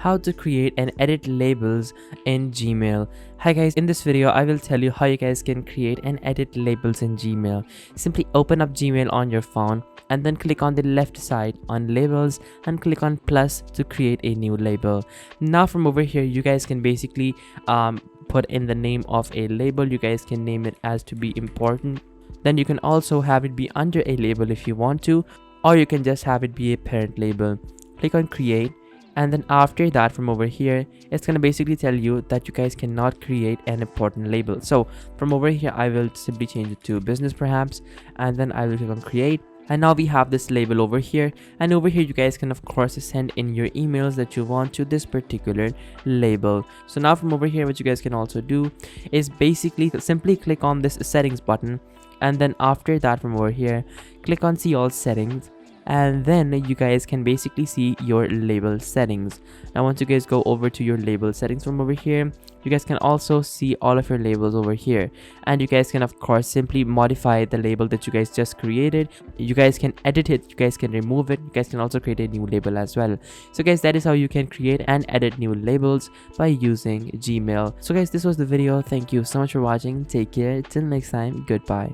how to create and edit labels in Gmail. Hi guys, in this video I will tell you how you guys can create and edit labels in Gmail. Simply open up Gmail on your phone and then click on the left side on labels and click on plus to create a new label. Now from over here you guys can basically put in the name of a label. You guys can name it as to be important. Then you can also have it be under a label if you want to, or you can just have it be a parent label. Click on create, and then after that from over here it's gonna basically tell you that you guys cannot create an important label. So from over here I will simply change it to business perhaps, and then I will click on create. And now we have this label over here, and over here you guys can of course send in your emails that you want to this particular label. So now from over here what you guys can also do is basically simply click on this settings button, and then after that from over here click on see all settings, and then you guys can basically see your label settings. Now once you guys go over to your label settings from over here, you guys can also see all of your labels over here, and you guys can of course simply modify the label that you guys just created. You guys can edit it, you guys can remove it, you guys can also create a new label as well. So guys, that is how you can create and edit new labels by using Gmail. So guys, this was the video. Thank you so much for watching. Take care, till next time, goodbye.